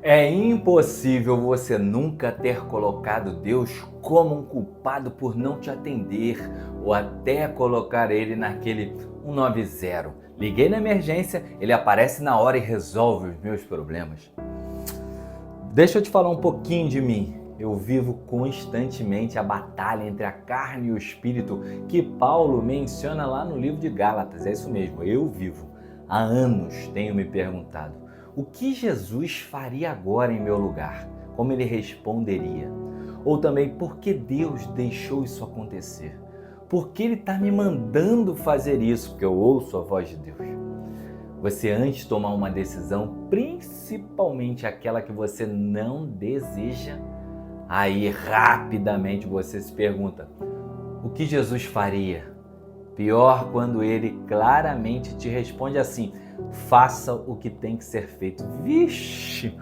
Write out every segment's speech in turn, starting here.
É impossível você nunca ter colocado Deus como um culpado por não te atender ou até colocar ele naquele 190. Liguei na emergência, ele aparece na hora e resolve os meus problemas. Deixa eu te falar um pouquinho de mim. Eu vivo constantemente a batalha entre a carne e o espírito que Paulo menciona lá no livro de Gálatas. É isso mesmo, eu vivo. Há anos tenho me perguntado: o que Jesus faria agora em meu lugar? Como ele responderia? Ou também, por que Deus deixou isso acontecer? Por que ele está me mandando fazer isso? Porque eu ouço a voz de Deus. Você, antes de tomar uma decisão, principalmente aquela que você não deseja, aí rapidamente você se pergunta: o que Jesus faria? Pior quando ele claramente te responde assim: faça o que tem que ser feito. Vixe,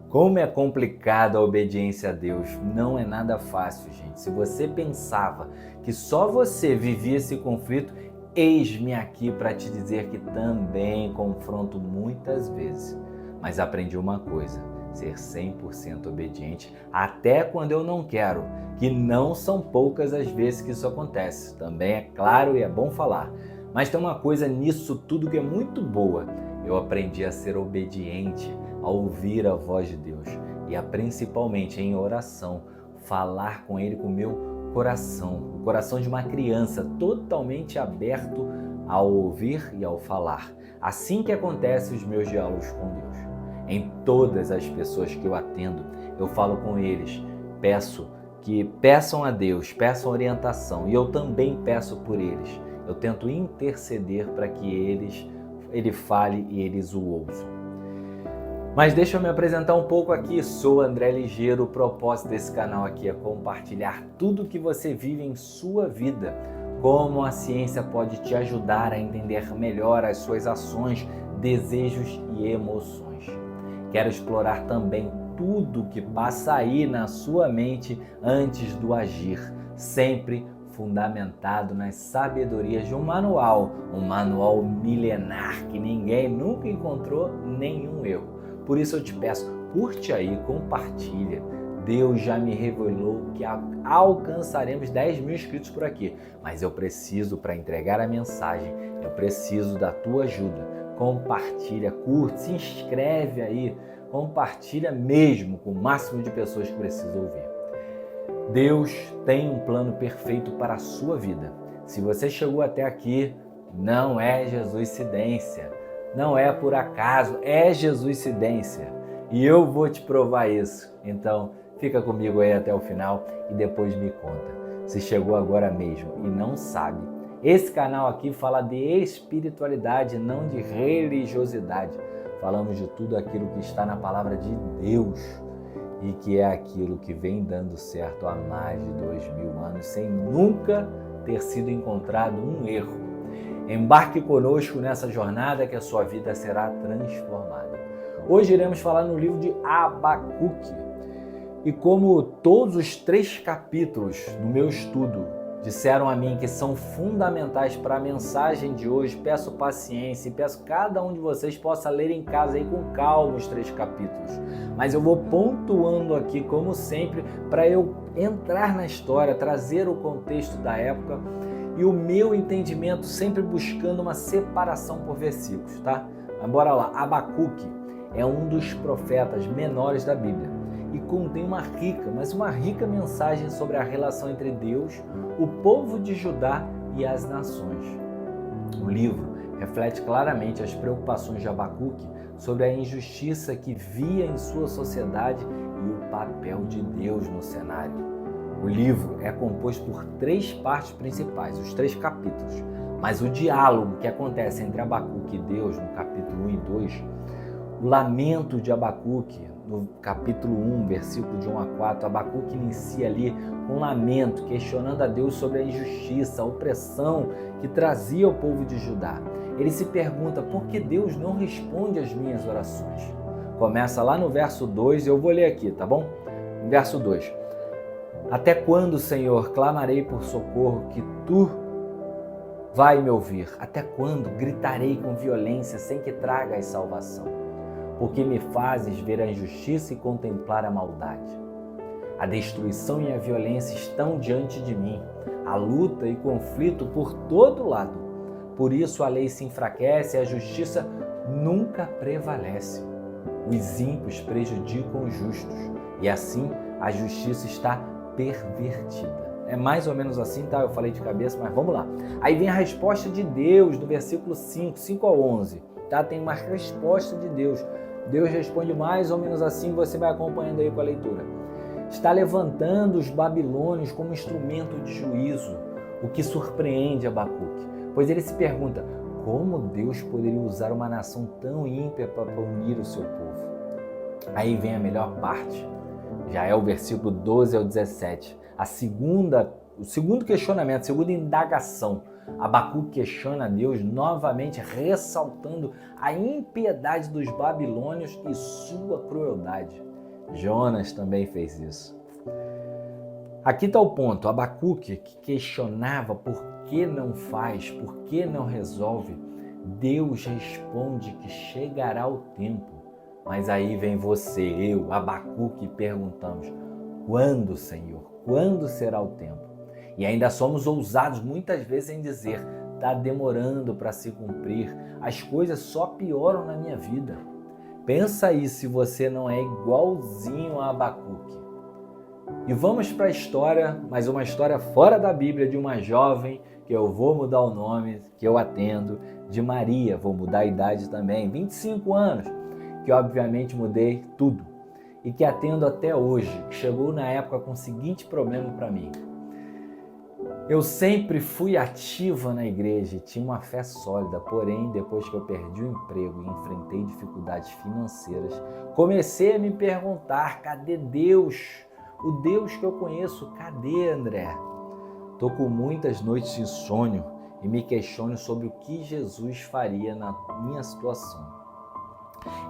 como é complicado a obediência a Deus. Não é nada fácil, gente. Se você pensava que só você vivia esse conflito, eis-me aqui para te dizer que também confronto muitas vezes. Mas aprendi uma coisa: ser 100% obediente até quando eu não quero, que não são poucas as vezes que isso acontece. Também é claro e é bom falar. Mas tem uma coisa nisso tudo que é muito boa: eu aprendi a ser obediente, a ouvir a voz de Deus e a, principalmente em oração, falar com Ele com o meu coração, o coração de uma criança totalmente aberto ao ouvir e ao falar. Assim que acontecem os meus diálogos com Deus. Em todas as pessoas que eu atendo, eu falo com eles, peço que peçam a Deus, peçam orientação, e eu também peço por eles. Eu tento interceder para que ele fale e eles o ouçam. Mas deixa eu me apresentar um pouco aqui. Sou André Ligeiro. O propósito desse canal aqui é compartilhar tudo que você vive em sua vida, como a ciência pode te ajudar a entender melhor as suas ações, desejos e emoções. Quero explorar também tudo que passa aí na sua mente antes do agir, sempre fundamentado nas sabedorias de um manual milenar que ninguém nunca encontrou nenhum erro. Por isso eu te peço, curte aí, compartilha. Deus já me revelou que alcançaremos 10 mil inscritos por aqui, mas eu preciso, para entregar a mensagem, eu preciso da tua ajuda. Compartilha, curte, se inscreve aí, compartilha mesmo com o máximo de pessoas que precisam ouvir. Deus tem um plano perfeito para a sua vida. Se você chegou até aqui, não é Jesuscidência, não é por acaso, é Jesuscidência. E eu vou te provar isso. Então, fica comigo aí até o final e depois me conta. Se chegou agora mesmo e não sabe, esse canal aqui fala de espiritualidade, não de religiosidade. Falamos de tudo aquilo que está na palavra de Deus e que é aquilo que vem dando certo há mais de 2000 anos, sem nunca ter sido encontrado um erro. Embarque conosco nessa jornada que a sua vida será transformada. Hoje iremos falar no livro de Abacuque. E como todos os 3 capítulos do meu estudo disseram a mim que são fundamentais para a mensagem de hoje, peço paciência e peço que cada um de vocês possa ler em casa aí com calma os 3 capítulos. Mas eu vou pontuando aqui, como sempre, para eu entrar na história, trazer o contexto da época e o meu entendimento, sempre buscando uma separação por versículos, tá? Mas bora lá. Abacuque é um dos profetas menores da Bíblia e contém uma rica mensagem sobre a relação entre Deus, o povo de Judá e as nações. O livro reflete claramente as preocupações de Abacuque sobre a injustiça que via em sua sociedade e o papel de Deus no cenário. O livro é composto por 3 partes principais, os 3 capítulos, mas o diálogo que acontece entre Abacuque e Deus no capítulo 1 e 2, o lamento de Abacuque no capítulo 1, versículo de 1 a 4, Abacuque inicia ali um lamento, questionando a Deus sobre a injustiça, a opressão que trazia ao povo de Judá. Ele se pergunta: por que Deus não responde às minhas orações? Começa lá no verso 2, eu vou ler aqui, tá bom? Verso 2. Até quando, Senhor, clamarei por socorro que Tu vai me ouvir? Até quando gritarei com violência sem que tragas salvação? porque me fazes ver a injustiça e contemplar a maldade. A destruição e a violência estão diante de mim, a luta e conflito por todo lado. Por isso a lei se enfraquece e a justiça nunca prevalece. Os ímpios prejudicam os justos e assim a justiça está pervertida. É mais ou menos assim, tá? Eu falei de cabeça, mas vamos lá. Aí vem a resposta de Deus, do versículo 5 ao 11. Tá? Tem uma resposta de Deus. Deus responde mais ou menos assim, você vai acompanhando aí com a leitura. Está levantando os babilônios como instrumento de juízo, o que surpreende Abacuque, pois ele se pergunta, como Deus poderia usar uma nação tão ímpia para unir o seu povo? Aí vem a melhor parte, já é o versículo 12 ao 17, o segundo questionamento, a segunda indagação. Abacuque questiona a Deus novamente, ressaltando a impiedade dos babilônios e sua crueldade. Jonas também fez isso. Aqui está o ponto, Abacuque, que questionava por que não faz, por que não resolve, Deus responde que chegará o tempo. Mas aí vem você, eu, Abacuque, e perguntamos, quando, Senhor? Quando será o tempo? E ainda somos ousados muitas vezes em dizer, está demorando para se cumprir, as coisas só pioram na minha vida. Pensa aí se você não é igualzinho a Abacuque. E vamos para a história, mas uma história fora da Bíblia, de uma jovem, que eu vou mudar o nome, que eu atendo, de Maria, vou mudar a idade também, 25 anos, que obviamente mudei tudo, e que atendo até hoje, que chegou na época com o seguinte problema para mim. Eu sempre fui ativa na igreja e tinha uma fé sólida, porém, depois que eu perdi o emprego e enfrentei dificuldades financeiras, comecei a me perguntar, cadê Deus? O Deus que eu conheço, cadê, André? Estou com muitas noites de insônia e me questiono sobre o que Jesus faria na minha situação.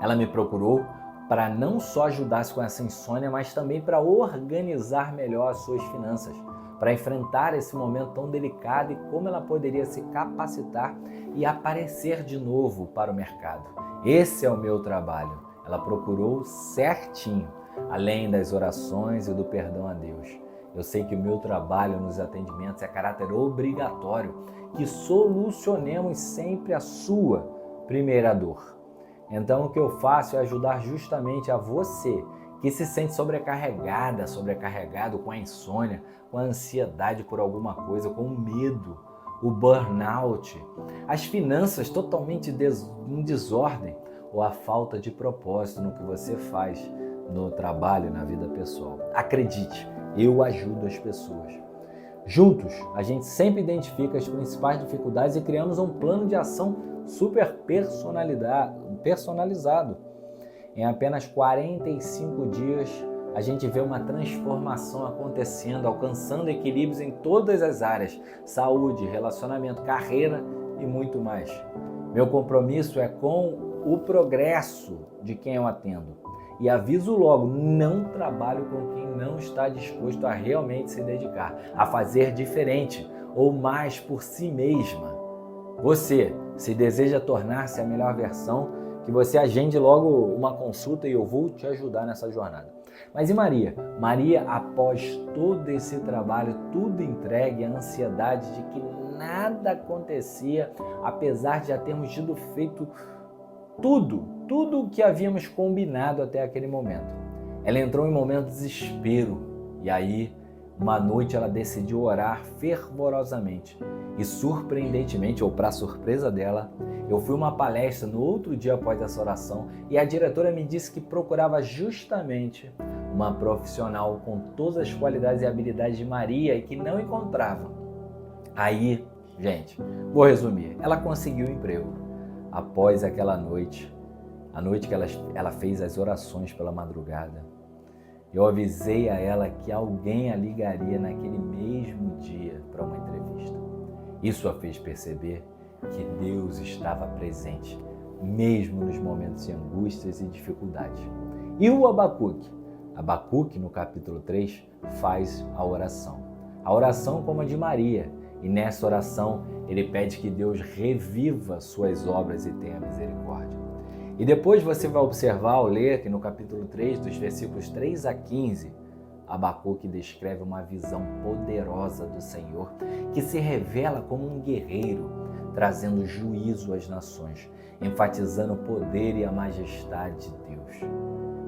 Ela me procurou para não só ajudar-se com essa insônia, mas também para organizar melhor as suas finanças, para enfrentar esse momento tão delicado e como ela poderia se capacitar e aparecer de novo para o mercado. Esse é o meu trabalho. Ela procurou certinho, além das orações e do perdão a Deus. Eu sei que o meu trabalho nos atendimentos é caráter obrigatório, que solucionemos sempre a sua primeira dor. Então o que eu faço é ajudar justamente a você que se sente sobrecarregado com a insônia, com a ansiedade por alguma coisa, com o medo, o burnout, as finanças totalmente em desordem ou a falta de propósito no que você faz no trabalho, na vida pessoal. Acredite, eu ajudo as pessoas. Juntos, a gente sempre identifica as principais dificuldades e criamos um plano de ação super personalizado. Em apenas 45 dias, a gente vê uma transformação acontecendo, alcançando equilíbrios em todas as áreas, saúde, relacionamento, carreira e muito mais. Meu compromisso é com o progresso de quem eu atendo. E aviso logo, não trabalho com quem não está disposto a realmente se dedicar, a fazer diferente ou mais por si mesma. Você, se deseja tornar-se a melhor versão, que você agende logo uma consulta e eu vou te ajudar nessa jornada. Mas e Maria? Maria, após todo esse trabalho, tudo entregue, a ansiedade de que nada acontecia, apesar de já termos tido feito tudo o que havíamos combinado até aquele momento. Ela entrou em um momento de desespero e aí, uma noite, ela decidiu orar fervorosamente. E surpreendentemente, ou para surpresa dela, eu fui a uma palestra no outro dia após essa oração e a diretora me disse que procurava justamente uma profissional com todas as qualidades e habilidades de Maria e que não encontrava. Aí, gente, vou resumir, ela conseguiu o emprego. Após aquela noite, a noite que ela fez as orações pela madrugada, eu avisei a ela que alguém a ligaria naquele mesmo dia para uma entrevista. Isso a fez perceber que Deus estava presente, mesmo nos momentos de angústias e dificuldades. E o Abacuque? Abacuque, no capítulo 3, faz a oração. A oração como a de Maria. E nessa oração, ele pede que Deus reviva suas obras e tenha misericórdia. E depois você vai observar ao ler que no capítulo 3, dos versículos 3 a 15, Abacuque descreve uma visão poderosa do Senhor, que se revela como um guerreiro, trazendo juízo às nações, enfatizando o poder e a majestade de Deus.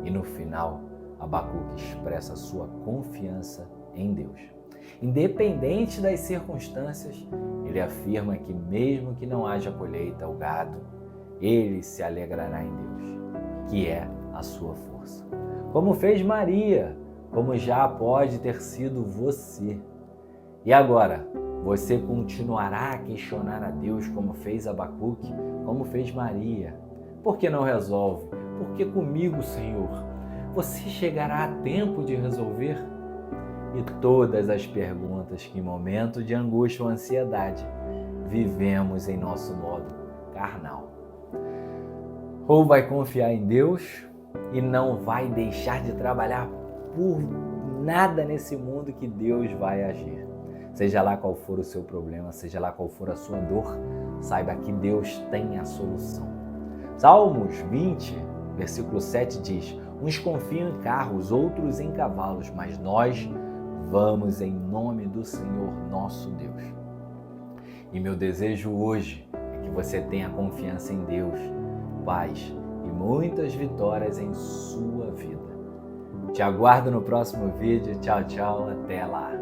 E no final, Abacuque expressa sua confiança em Deus. Independente das circunstâncias, ele afirma que mesmo que não haja colheita ou gado, ele se alegrará em Deus, que é a sua força. Como fez Maria, como já pode ter sido você. E agora, você continuará a questionar a Deus como fez Abacuque, como fez Maria. Por que não resolve? Por que comigo, Senhor? Você chegará a tempo de resolver? E todas as perguntas que em momento de angústia ou ansiedade vivemos em nosso modo carnal. Ou vai confiar em Deus e não vai deixar de trabalhar por nada nesse mundo que Deus vai agir. Seja lá qual for o seu problema, seja lá qual for a sua dor, saiba que Deus tem a solução. Salmos 20, versículo 7 diz: uns confiam em carros, outros em cavalos, mas nós vamos em nome do Senhor nosso Deus. E meu desejo hoje é que você tenha confiança em Deus, paz e muitas vitórias em sua vida. Te aguardo no próximo vídeo. Tchau, tchau. Até lá.